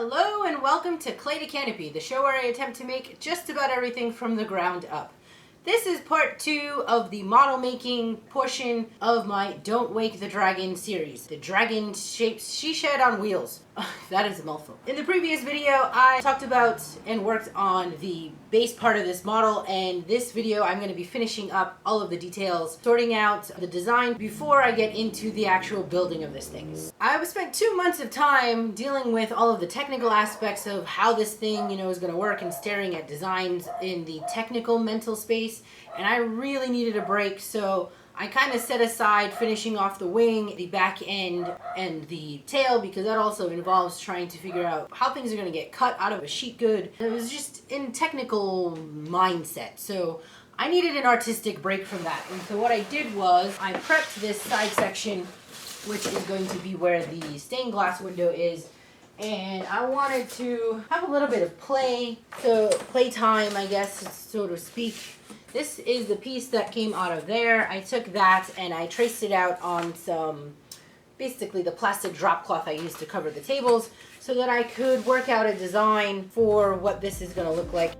Hello and welcome to Clay to Canopy, the show where I attempt to make just about everything from the ground up. This is part 2 of the model making portion of my Don't Wake the Dragon series. The dragon shapes she shed on wheels. That is a mouthful. In the previous video, I talked about and worked on the base part of this model, and this video I'm going to be finishing up all of the details, sorting out the design before I get into the actual building of this thing. I've spent 2 months of time dealing with all of the technical aspects of how this thing, is going to work and staring at designs in the technical mental space, and I really needed a break, so I kind of set aside finishing off the wing, the back end, and the tail, because that also involves trying to figure out how things are going to get cut out of a sheet good. It was just in technical mindset, so I needed an artistic break from that. And so what I did was I prepped this side section, which is going to be where the stained glass window is, and I wanted to have a little bit of playtime, I guess, so to speak. This is the piece that came out of there. I took that and I traced it out on basically the plastic drop cloth I used to cover the tables, so that I could work out a design for what this is going to look like.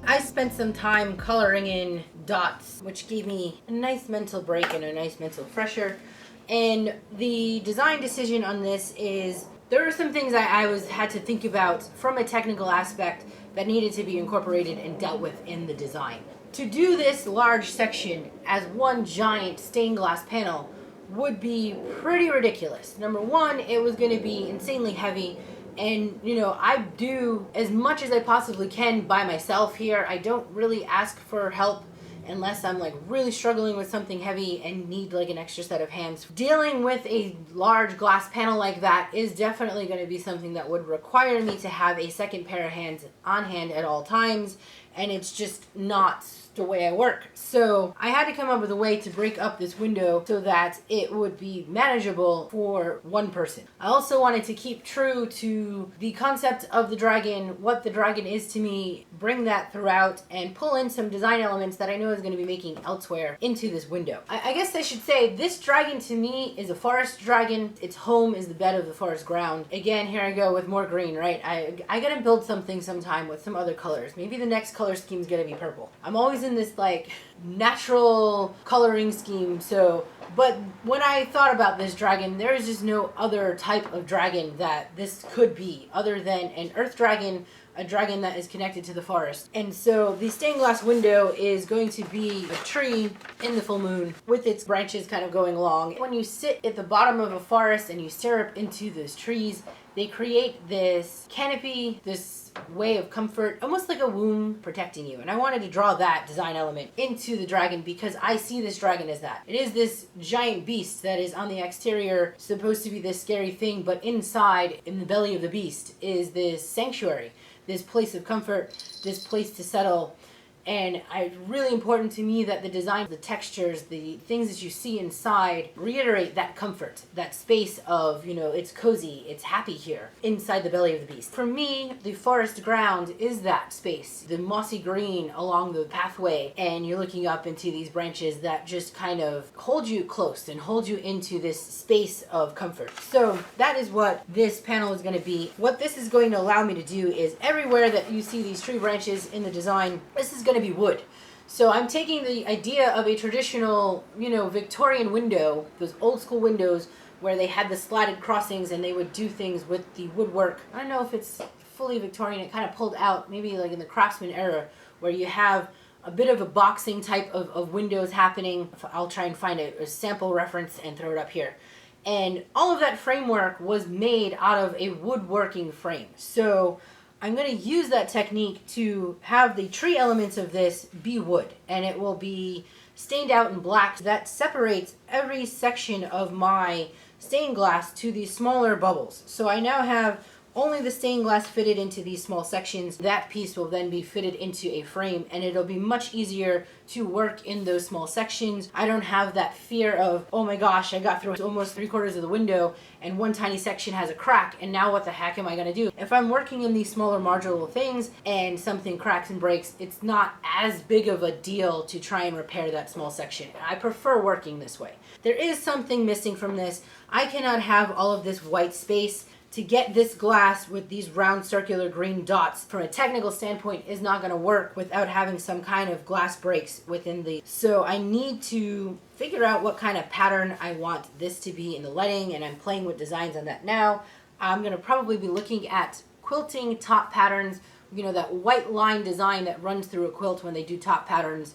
I spent some time coloring in dots, which gave me a nice mental break and a nice mental fresher. And the design decision on this is, there are some things I had to think about from a technical aspect that needed to be incorporated and dealt with in the design. To do this large section as one giant stained glass panel would be pretty ridiculous. Number one, it was going to be insanely heavy. And, I do as much as I possibly can by myself here. I don't really ask for help unless I'm really struggling with something heavy and need an extra set of hands. Dealing with a large glass panel like that is definitely going to be something that would require me to have a second pair of hands on hand at all times, and it's just not the way I work. So I had to come up with a way to break up this window so that it would be manageable for one person. I also wanted to keep true to the concept of the dragon, what the dragon is to me, bring that throughout, and pull in some design elements that I know is going to be making elsewhere into this window. I guess I should say this dragon to me is a forest dragon. Its home is the bed of the forest ground. Again, here I go with more green, right? I gotta build something sometime with some other colors. Maybe the next color scheme is gonna be purple. I'm always in this natural coloring scheme, but when I thought about this dragon, there is just no other type of dragon that this could be other than an earth dragon, a dragon that is connected to the forest. And so the stained glass window is going to be a tree in the full moon with its branches kind of going along. When you sit at the bottom of a forest and you stare up into those trees, they create this canopy, this way of comfort, almost like a womb protecting you. And I wanted to draw that design element into the dragon because I see this dragon as that. It is this giant beast that is on the exterior supposed to be this scary thing, but inside, in the belly of the beast, is this sanctuary, this place of comfort, this place to settle. And it's really important to me that the design, the textures, the things that you see inside reiterate that comfort, that space of, it's cozy, it's happy here, inside the belly of the beast. For me, the forest ground is that space, the mossy green along the pathway, and you're looking up into these branches that just kind of hold you close and hold you into this space of comfort. So that is what this panel is going to be. What this is going to allow me to do is everywhere that you see these tree branches in the design, this is going to be wood. So I'm taking the idea of a traditional, Victorian window, those old school windows where they had the slatted crossings and they would do things with the woodwork. I don't know if it's fully Victorian, it kind of pulled out, maybe in the Craftsman era, where you have a bit of a boxing type of windows happening. I'll try and find a sample reference and throw it up here. And all of that framework was made out of a woodworking frame. So I'm going to use that technique to have the tree elements of this be wood, and it will be stained out in black. That separates every section of my stained glass to these smaller bubbles. So I now have only the stained glass fitted into these small sections. That piece will then be fitted into a frame, and it'll be much easier to work in those small sections. I don't have that fear of, oh my gosh, I got through almost 3/4 of the window and one tiny section has a crack, and now what the heck am I gonna do? If I'm working in these smaller modular things and something cracks and breaks, it's not as big of a deal to try and repair that small section. I prefer working this way. There is something missing from this. I cannot have all of this white space. To get this glass with these round circular green dots from a technical standpoint is not going to work without having some kind of glass breaks within the, so I need to figure out what kind of pattern I want this to be in the letting, and I'm playing with designs on that now. I'm going to probably be looking at quilting top patterns, you know, that white line design that runs through a quilt when they do top patterns.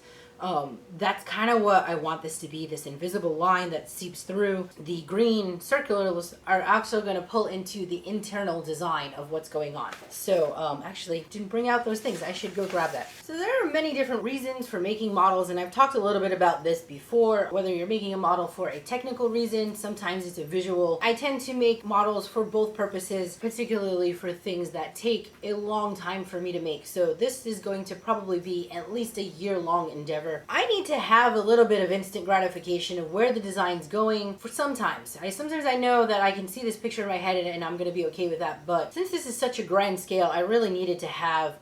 That's kind of what I want this to be, this invisible line that seeps through. The green circulars are also going to pull into the internal design of what's going on. So actually didn't bring out those things. I should go grab that. So there are many different reasons for making models, and I've talked a little bit about this before. Whether you're making a model for a technical reason, sometimes it's a visual. I tend to make models for both purposes, particularly for things that take a long time for me to make. So this is going to probably be at least a year-long endeavor. I need to have a little bit of instant gratification of where the design's going for sometimes. Sometimes I know that I can see this picture in my head and I'm going to be okay with that, but since this is such a grand scale, I really needed to have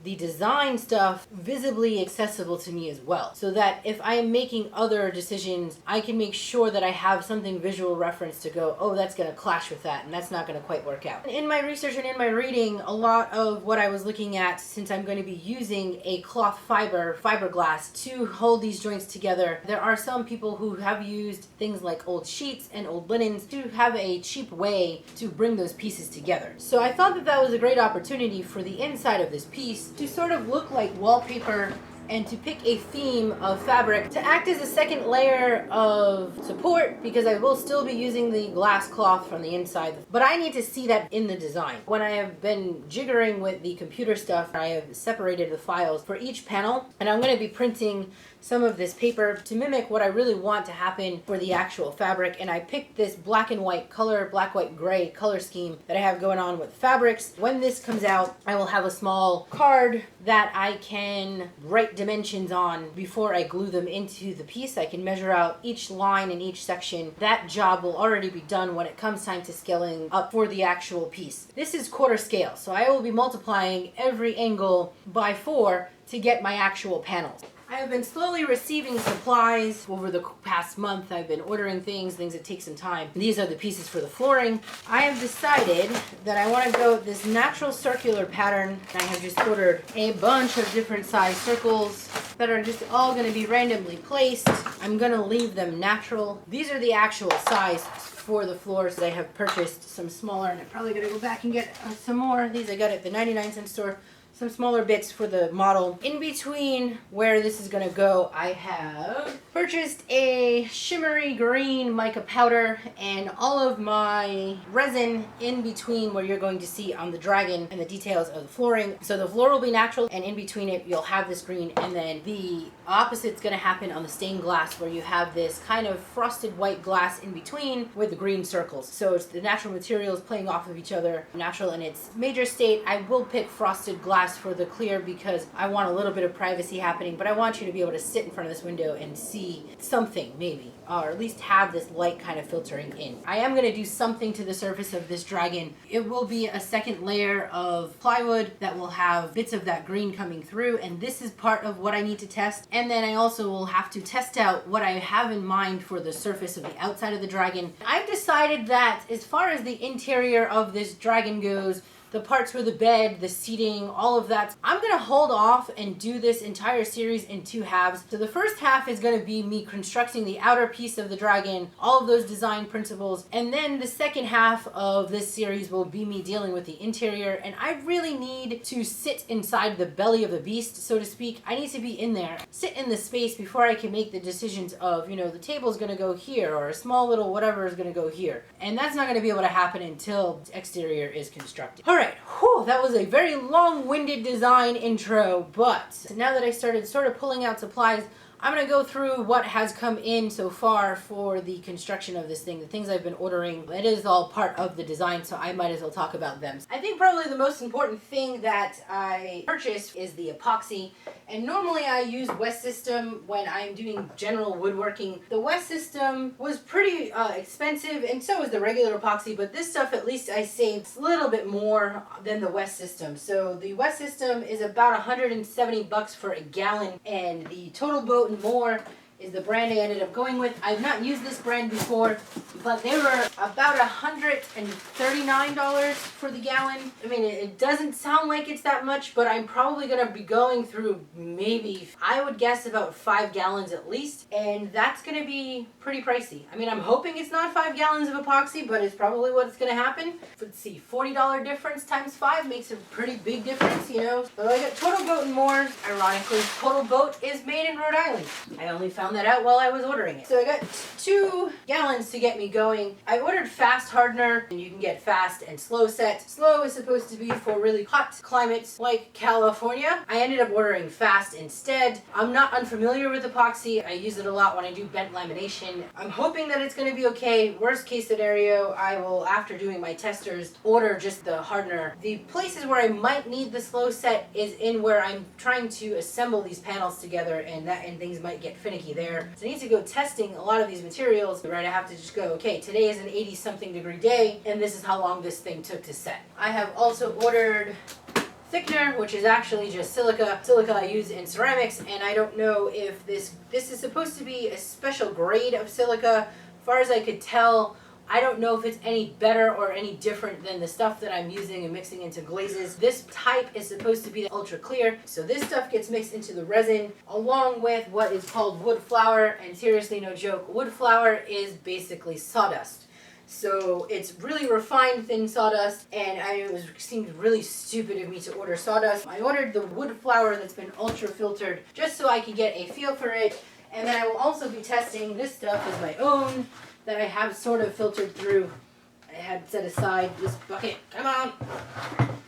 the design stuff visibly accessible to me as well, so that if I am making other decisions, I can make sure that I have something visual reference to go, oh, that's going to clash with that, and that's not going to quite work out. In my research and in my reading, a lot of what I was looking at, since I'm going to be using a cloth fiberglass to hold these joints together, there are some people who have used things like old sheets and old linens to have a cheap way to bring those pieces together. So I thought that that was a great opportunity for the inside of this piece to sort of look like wallpaper, and to pick a theme of fabric to act as a second layer of support, because I will still be using the glass cloth from the inside, but I need to see that in the design. When I have been jiggering with the computer stuff, I have separated the files for each panel, and I'm going to be printing some of this paper to mimic what I really want to happen for the actual fabric. And I picked this black and white color, black, white, gray color scheme that I have going on with fabrics. When this comes out, I will have a small card that I can write dimensions on before I glue them into the piece. I can measure out each line in each section. That job will already be done when it comes time to scaling up for the actual piece. This is quarter scale, so I will be multiplying every angle by 4 to get my actual panels. I have been slowly receiving supplies over the past month. I've been ordering things that take some time. These are the pieces for the flooring. I have decided that I want to go with this natural circular pattern. I have just ordered a bunch of different size circles that are just all going to be randomly placed. I'm going to leave them natural. These are the actual size for the floors. I have purchased some smaller, and I'm probably going to go back and get some more. These I got at the 99-cent store. Some smaller bits for the model. In between where this is going to go, I have purchased a shimmery green mica powder and all of my resin in between where you're going to see on the dragon and the details of the flooring. So the floor will be natural, and in between it you'll have this green, and then the opposite's going to happen on the stained glass where you have this kind of frosted white glass in between with the green circles. So it's the natural materials playing off of each other, natural in its major state. I will pick frosted glass for the clear because I want a little bit of privacy happening, but I want you to be able to sit in front of this window and see something, maybe, or at least have this light kind of filtering in. I am going to do something to the surface of this dragon. It will be a second layer of plywood that will have bits of that green coming through, and this is part of what I need to test. And then I also will have to test out what I have in mind for the surface of the outside of the dragon. I've decided that as far as the interior of this dragon goes, the parts for the bed, the seating, all of that, I'm going to hold off and do this entire series in 2 halves. So the first half is going to be me constructing the outer piece of the dragon, all of those design principles, and then the second half of this series will be me dealing with the interior. And I really need to sit inside the belly of the beast, so to speak. I need to be in there, sit in the space before I can make the decisions of, you know, the table's going to go here, or a small little whatever is going to go here. And that's not going to be able to happen until the exterior is constructed. All right. Whew, that was a very long-winded design intro, but now that I started sort of pulling out supplies, I'm going to go through what has come in so far for the construction of this thing, the things I've been ordering. It is all part of the design, so I might as well talk about them. I think probably the most important thing that I purchased is the epoxy. And normally I use West System when I'm doing general woodworking. The West System was pretty expensive, and so is the regular epoxy, but this stuff at least I saved a little bit more than the West System. So the West System is about 170 bucks for a gallon, and the Total Boat and More is the brand I ended up going with. I've not used this brand before, but they were about $139 for the gallon. I mean, it doesn't sound like it's that much, but I'm probably going to be going through maybe, I would guess, about 5 gallons at least, and that's going to be pretty pricey. I mean, I'm hoping it's not 5 gallons of epoxy, but it's probably what's going to happen. Let's see, $40 difference times 5 makes a pretty big difference, you know. But I got Total Boat and More. Ironically, Total Boat is made in Rhode Island. I only found that out while I was ordering it. So I got 2 gallons to get me going. I ordered fast hardener, and you can get fast and slow set. Slow is supposed to be for really hot climates like California. I ended up ordering fast instead. I'm not unfamiliar with epoxy. I use it a lot when I do bent lamination. I'm hoping that it's going to be okay. Worst case scenario, I will, after doing my testers, order just the hardener. The places where I might need the slow set is in where I'm trying to assemble these panels together, and things might get finicky there. So I need to go testing a lot of these materials, right? I have to just go, okay, today is an 80-something degree day, and this is how long this thing took to set. I have also ordered thickener, which is actually just silica. Silica I use in ceramics, and I don't know if this is supposed to be a special grade of silica. As far as I could tell, I don't know if it's any better or any different than the stuff that I'm using and mixing into glazes. This type is supposed to be ultra clear, so this stuff gets mixed into the resin along with what is called wood flour, and seriously, no joke, wood flour is basically sawdust. So it's really refined thin sawdust, and it seemed really stupid of me to order sawdust. I ordered the wood flour that's been ultra filtered just so I could get a feel for it, and then I will also be testing this stuff as my own that I have sort of filtered through. I had set aside this bucket. Come on!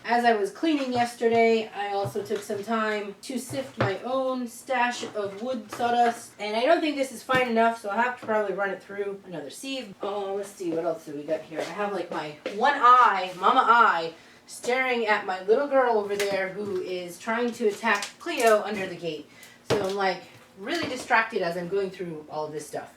As I was cleaning yesterday, I also took some time to sift my own stash of wood sawdust. And I don't think this is fine enough, so I'll have to probably run it through another sieve. Oh, let's see, what else do we got here? I have like my one eye, mama eye, staring at my little girl over there who is trying to attack Cleo under the gate. So I'm like really distracted as I'm going through all of this stuff.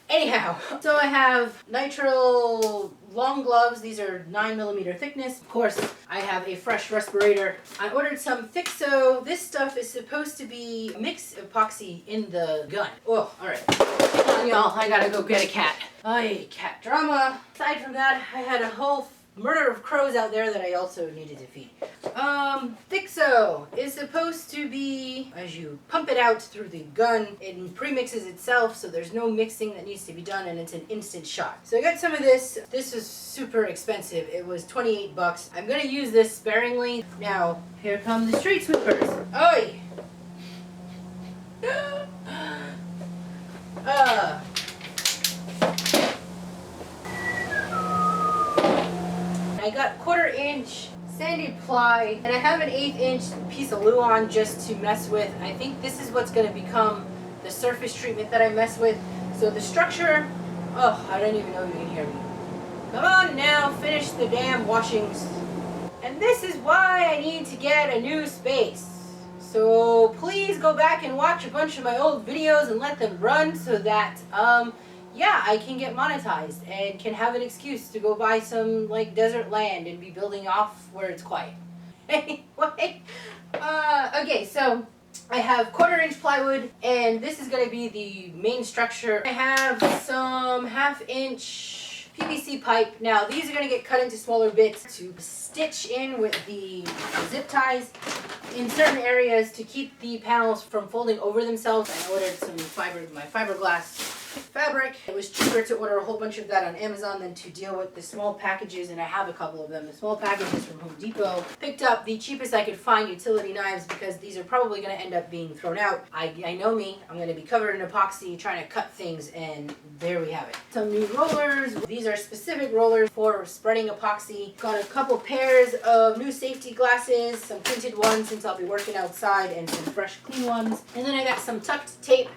Anyhow, so I have nitrile long gloves. These are 9mm thickness. Of course, I have a fresh respirator. I ordered some Fixo. This stuff is supposed to be mixed epoxy in the gun. Oh, all right. Come on, y'all. I gotta go get a cat. Ay, cat drama. Aside from that, I had a whole murder of crows out there that I also needed to feed. Fixo is supposed to be, as you pump it out through the gun, it premixes itself, so there's no mixing that needs to be done, and it's an instant shot. So I got some of this. This is super expensive. It was 28 bucks. I'm gonna use this sparingly. Now, here come the street sweepers. Oi! I got 1/4 inch sanded ply, and I have an 1/8 inch piece of Luan just to mess with. I think this is what's going to become the surface treatment that I mess with. So the structure, oh, I don't even know if you can hear me. Come on now, finish the damn washings. And this is why I need to get a new space. So please go back and watch a bunch of my old videos and let them run so that, yeah, I can get monetized and can have an excuse to go buy some like desert land and be building off where it's quiet. Anyway, okay, so I have 1/4 inch plywood, and this is going to be the main structure. I have some 1/2 inch PVC pipe. Now these are going to get cut into smaller bits to stitch in with the zip ties in certain areas to keep the panels from folding over themselves. I ordered some fiberglass fabric. It was cheaper to order a whole bunch of that on Amazon than to deal with the small packages, and I have a couple of them. The small packages from Home Depot. Picked up the cheapest I could find utility knives because these are probably going to end up being thrown out. I know me. I'm going to be covered in epoxy trying to cut things, and there we have it. Some new rollers. These are specific rollers for spreading epoxy. Got a couple pairs of new safety glasses, some tinted ones since I'll be working outside, and some fresh clean ones. And then I got some tucked tape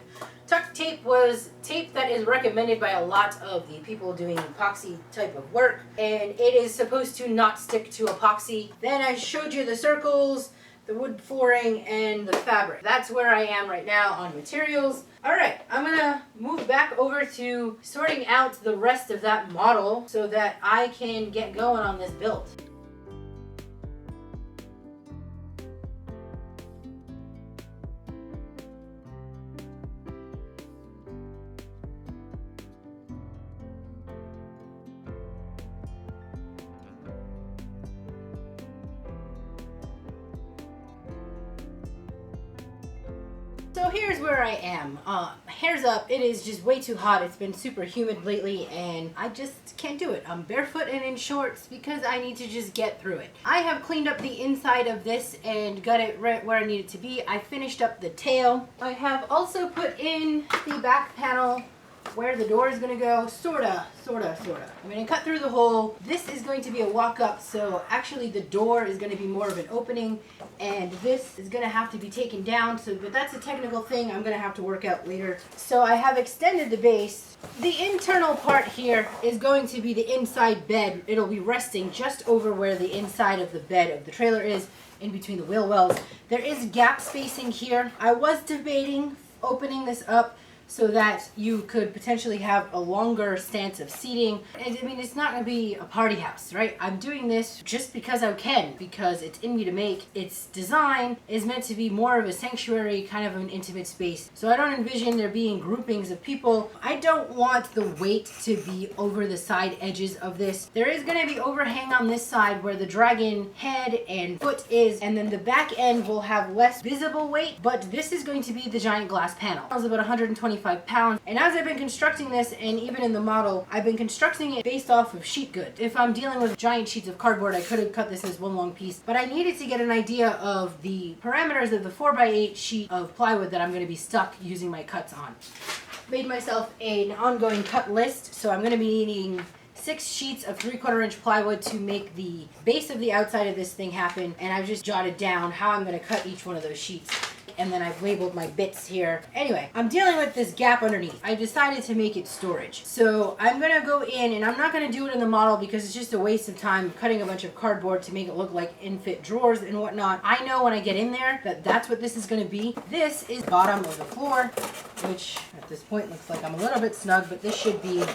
Tuck tape was tape that is recommended by a lot of the people doing epoxy type of work, and it is supposed to not stick to epoxy. Then I showed you the circles, the wood flooring, and the fabric. That's where I am right now on materials. Alright, I'm gonna move back over to sorting out the rest of that model so that I can get going on this build. So here's where I am. Hair's up. It is just way too hot. It's been super humid lately and I just can't do it. I'm barefoot and in shorts because I need to just get through it. I have cleaned up the inside of this and got it right where I need it to be. I finished up the tail. I have also put in the back panel where the door is going to go, sorta. I'm going to cut through the hole. This is going to be a walk-up, so actually the door is going to be more of an opening, and this is going to have to be taken down, but that's a technical thing I'm going to have to work out later. So I have extended the base. The internal part here is going to be the inside bed. It'll be resting just over where the inside of the bed of the trailer is, in between the wheel wells. There is gap spacing here. I was debating opening this up so that you could potentially have a longer stance of seating. I mean, it's not gonna be a party house, right? I'm doing this just because I can, because it's in me to make. Its design is meant to be more of a sanctuary, kind of an intimate space. So I don't envision there being groupings of people. I don't want the weight to be over the side edges of this. There is gonna be overhang on this side where the dragon head and foot is, and then the back end will have less visible weight, but this is going to be the giant glass panel. It was about 125 pounds, and as I've been constructing this, and even in the model, I've been constructing it based off of sheet good. If I'm dealing with giant sheets of cardboard, I could have cut this as one long piece, but I needed to get an idea of the parameters of the 4x8 sheet of plywood that I'm going to be stuck using my cuts on. Made myself an ongoing cut list, so I'm going to be needing 6 sheets of 3/4 inch plywood to make the base of the outside of this thing happen, and I've just jotted down how I'm going to cut each one of those sheets. And then I've labeled my bits here. Anyway, I'm dealing with this gap underneath. I decided to make it storage. So I'm gonna go in, and I'm not gonna do it in the model because it's just a waste of time cutting a bunch of cardboard to make it look like in-fit drawers and whatnot. I know when I get in there that that's what this is gonna be. This is the bottom of the floor, which at this point looks like I'm a little bit snug, but this should be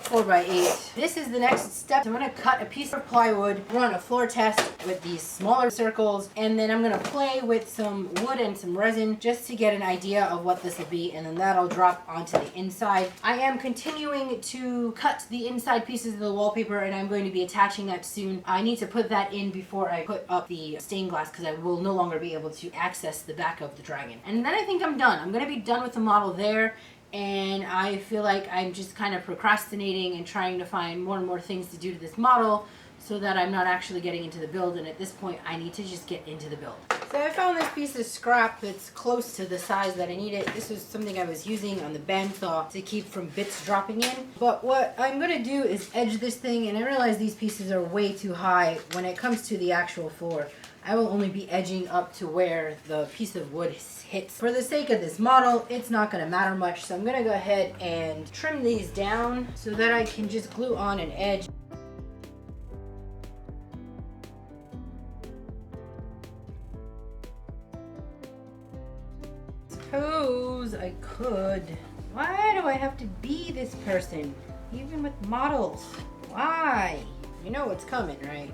4x8. This is the next step. I'm gonna cut a piece of plywood, run a floor test with these smaller circles, and then I'm gonna play with some wood and some resin just to get an idea of what this will be, and then that'll drop onto the inside. I am continuing to cut the inside pieces of the wallpaper, and I'm going to be attaching that soon. I need to put that in before I put up the stained glass because I will no longer be able to access the back of the dragon. And then I think I'm done. I'm gonna be done with the model there. And I feel like I'm just kind of procrastinating and trying to find more and more things to do to this model so that I'm not actually getting into the build, and at this point I need to just get into the build. So I found this piece of scrap that's close to the size that I need it. This was something I was using on the bandsaw to keep from bits dropping in. But what I'm going to do is edge this thing, and I realize these pieces are way too high when it comes to the actual floor. I will only be edging up to where the piece of wood hits. For the sake of this model, it's not going to matter much, so I'm going to go ahead and trim these down so that I can just glue on an edge. Suppose I could. Why do I have to be this person? Even with models. Why? You know what's coming, right?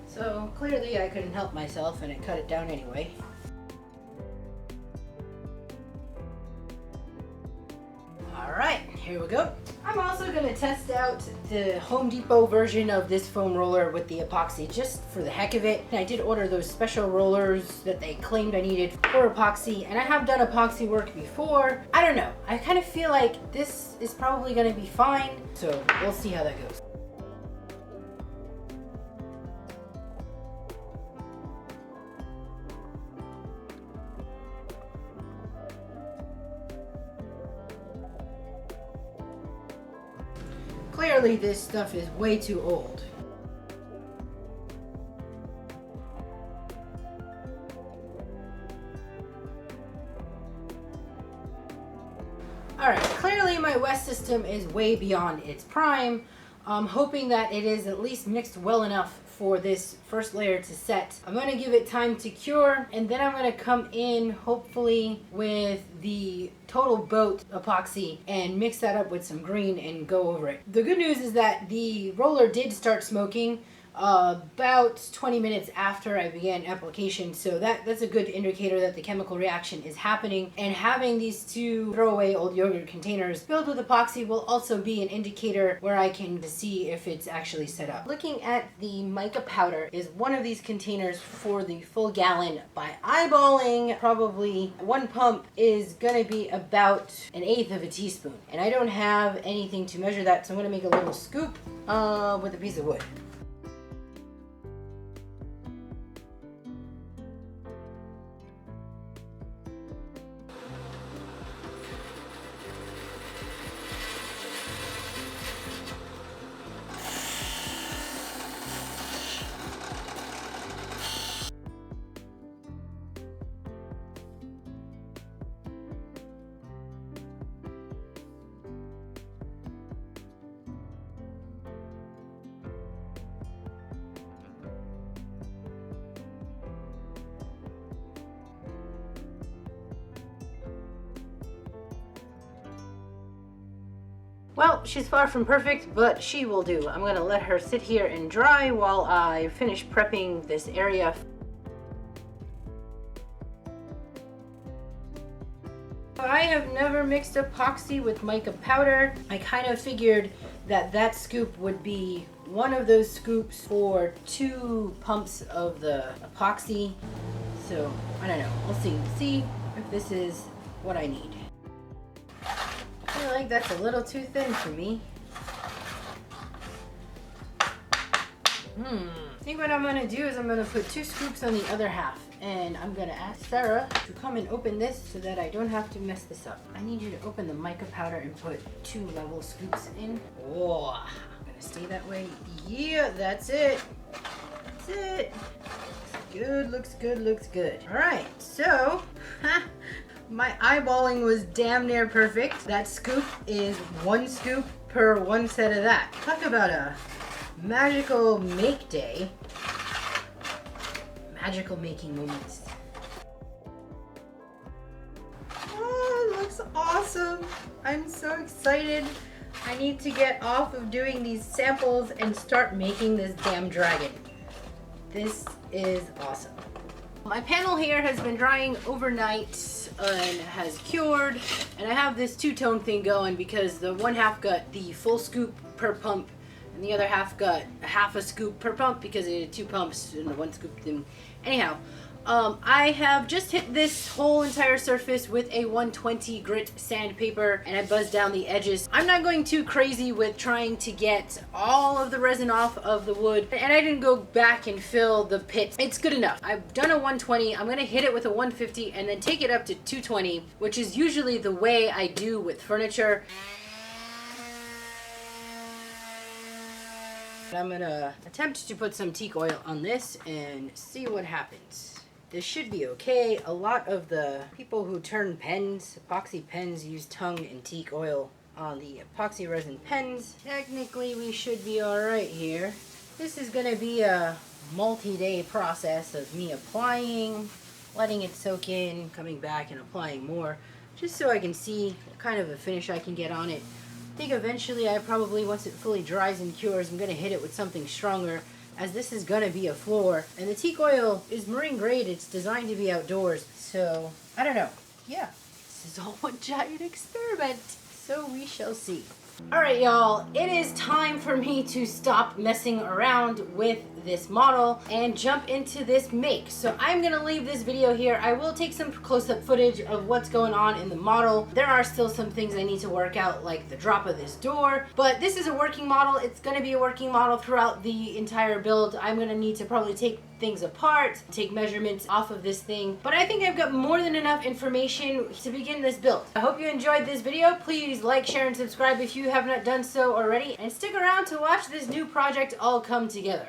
So clearly I couldn't help myself and it cut it down anyway. Alright, here we go. I'm also going to test out the Home Depot version of this foam roller with the epoxy just for the heck of it. I did order those special rollers that they claimed I needed for epoxy, and I have done epoxy work before. I don't know. I kind of feel like this is probably going to be fine, so we'll see how that goes. clearly this stuff is way too old. Alright, clearly my West system is way beyond its prime. I'm hoping that it is at least mixed well enough for this first layer to set. I'm going to give it time to cure, and then I'm going to come in hopefully with the total boat epoxy and mix that up with some green and go over it. The good news is that the roller did start smoking about 20 minutes after I began application, so that's a good indicator that the chemical reaction is happening. And having these two throwaway old yogurt containers filled with epoxy will also be an indicator where I can see if it's actually set up. Looking at the mica powder is one of these containers for the full gallon. By eyeballing, probably one pump is gonna be about 1/8 of a teaspoon, and I don't have anything to measure that, so I'm gonna make a little scoop with a piece of wood. Well, she's far from perfect, but she will do. I'm gonna let her sit here and dry while I finish prepping this area. I have never mixed epoxy with mica powder. I kind of figured that that scoop would be one of those scoops for 2 pumps of the epoxy. So, I don't know. We'll see. See if this is what I need. I feel like that's a little too thin for me. I think what I'm gonna do is I'm gonna put 2 scoops on the other half, and I'm gonna ask Sarah to come and open this so that I don't have to mess this up. I need you to open the mica powder and put 2 level scoops in. Oh, I'm gonna stay that way. Yeah, that's it. That's it. Looks good, looks good, looks good. All right, so my eyeballing was damn near perfect. That scoop is 1 scoop per 1 set of that. Talk about a magical make day. Magical making moments. Oh, it looks awesome. I'm so excited. I need to get off of doing these samples and start making this damn dragon. This is awesome. My panel here has been drying overnight and has cured, and I have this 2-tone thing going because the one half got the full scoop per pump and the other half got half a scoop per pump because it had 2 pumps and the 1 scoop thing. Anyhow, I have just hit this whole entire surface with a 120 grit sandpaper, and I buzzed down the edges. I'm not going too crazy with trying to get all of the resin off of the wood, and I didn't go back and fill the pits. It's good enough. I've done a 120. I'm gonna hit it with a 150 and then take it up to 220, which is usually the way I do with furniture. I'm gonna attempt to put some teak oil on this and see what happens. This should be okay. A lot of the people who turn pens, epoxy pens, use tung and teak oil on the epoxy resin pens. Technically, we should be alright here. This is gonna be a multi-day process of me applying, letting it soak in, coming back and applying more, just so I can see what kind of a finish I can get on it. I think eventually I probably, once it fully dries and cures, I'm going to hit it with something stronger, as this is going to be a floor. And the teak oil is marine grade. It's designed to be outdoors. So, I don't know. Yeah, this is all one giant experiment. So we shall see. Alright y'all, it is time for me to stop messing around with this model and jump into this make. So I'm gonna leave this video here. I will take some close-up footage of what's going on in the model. There are still some things I need to work out, like the drop of this door, but this is a working model. It's gonna be a working model throughout the entire build. I'm gonna need to probably take things apart, take measurements off of this thing, but I think I've got more than enough information to begin this build. I hope you enjoyed this video. Please like, share, and subscribe if you you have not done so already, and stick around to watch this new project all come together.